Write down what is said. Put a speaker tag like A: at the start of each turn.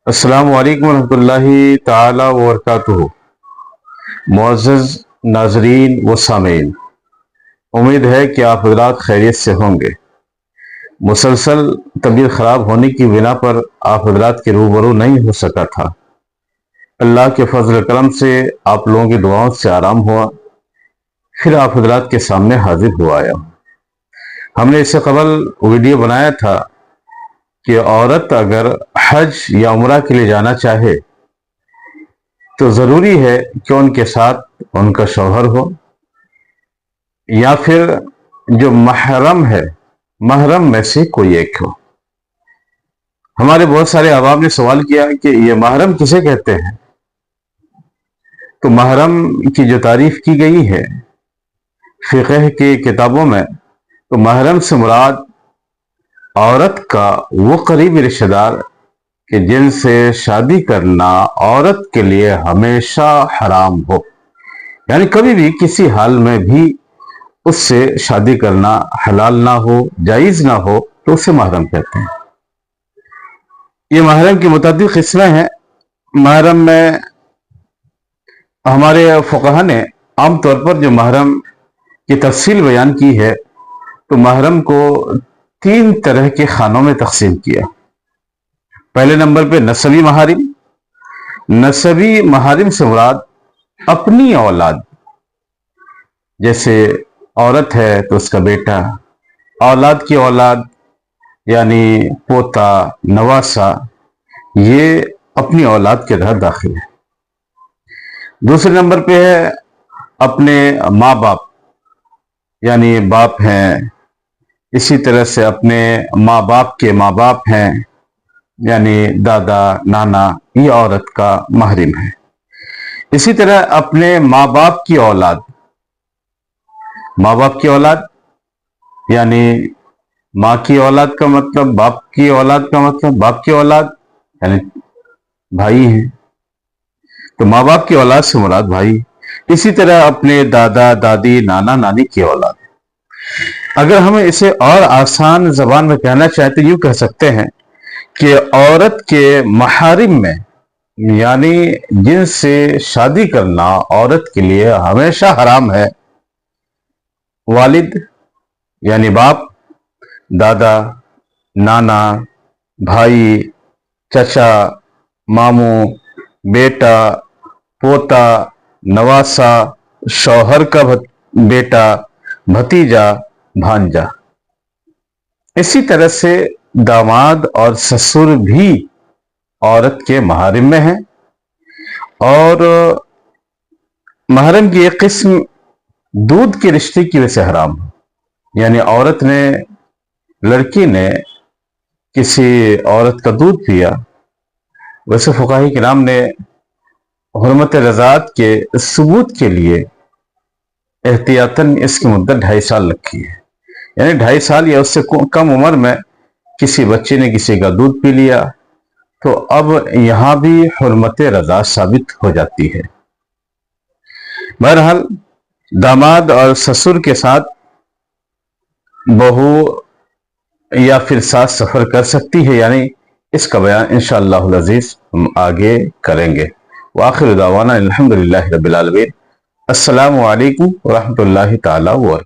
A: السلام علیکم ورحمۃ اللہ تعالی وبرکاتہ۔ معزز ناظرین و سامعین، امید ہے کہ آپ حضرات خیریت سے ہوں گے۔ مسلسل طبیعت خراب ہونے کی بنا پر آپ حضرات کے روبرو نہیں ہو سکا تھا۔ اللہ کے فضل و کرم سے آپ لوگوں کی دعاؤں سے آرام ہوا، پھر آپ حضرات کے سامنے حاضر ہوا آیا۔ ہم نے اس سے قبل ویڈیو بنایا تھا کہ عورت اگر حج یا عمرہ کے لیے جانا چاہے تو ضروری ہے کہ ان کے ساتھ ان کا شوہر ہو یا پھر جو محرم ہے، محرم میں سے کوئی ایک ہو۔ ہمارے بہت سارے عوام نے سوال کیا کہ یہ محرم کسے کہتے ہیں؟ تو محرم کی جو تعریف کی گئی ہے فقہ کی کتابوں میں، تو محرم سے مراد عورت کا وہ قریبی رشتہ دار کہ جن سے شادی کرنا عورت کے لیے ہمیشہ حرام ہو، یعنی کبھی بھی کسی حال میں بھی اس سے شادی کرنا حلال نہ ہو، جائز نہ ہو، تو اسے محرم کہتے ہیں۔ یہ محرم کی متعدد قسمیں ہیں۔ محرم میں ہمارے فقہا نے عام طور پر جو محرم کی تفصیل بیان کی ہے، تو محرم کو 3 طرح کے خانوں میں تقسیم کیا۔ پہلے نمبر پہ نسبی محارم۔ نسبی محارم سے مراد اپنی اولاد، جیسے عورت ہے تو اس کا بیٹا، اولاد کی اولاد یعنی پوتا، نواسا، یہ اپنی اولاد کے تحت داخل ہے۔ دوسرے نمبر پہ ہے اپنے ماں باپ، یعنی باپ ہیں، اسی طرح سے اپنے ماں باپ کے ماں باپ ہیں، یعنی دادا، نانا، یہ عورت کا محرم ہے۔ اسی طرح اپنے ماں باپ کی اولاد، ماں باپ کی اولاد یعنی ماں کی اولاد کا مطلب باپ کی اولاد کا مطلب باپ کی اولاد یعنی بھائی ہیں، تو ماں باپ کی اولاد سے مراد بھائی۔ اسی طرح اپنے دادا، دادی، نانا، نانی کی اولاد۔ اگر ہم اسے اور آسان زبان میں کہنا چاہیں تو یوں کہہ سکتے ہیں کہ عورت کے محارم میں، یعنی جن سے شادی کرنا عورت کے لیے ہمیشہ حرام ہے، والد یعنی باپ، دادا، نانا، بھائی، چچا، ماموں، بیٹا، پوتا، نواسا، شوہر کا بیٹا، بھتیجا، بھانجا۔ اسی طرح سے داماد اور سسر بھی عورت کے محارم میں ہیں۔ اور محرم کی ایک قسم دودھ کے رشتے کی وجہ سے حرام ہو، یعنی عورت نے، لڑکی نے کسی عورت کا دودھ پیا۔ ویسے فقہاء کرام نے حرمت رضاعت کے ثبوت کے لیے احتیاطاً اس کی مدت 2.5 سال رکھی ہے، یعنی 2.5 سال یا اس سے کم عمر میں کسی بچے نے کسی کا دودھ پی لیا تو اب یہاں بھی حرمت رضاعت ثابت ہو جاتی ہے۔ بہرحال داماد اور سسر کے ساتھ بہو یا پھر ساتھ سفر کر سکتی ہے، یعنی اس کا بیان انشاءاللہ العزیز ہم آگے کریں گے۔ وآخر دعوانا الحمدللہ رب العالمین۔ السلام علیکم ورحمۃ اللہ تعالی وبرکاتہ۔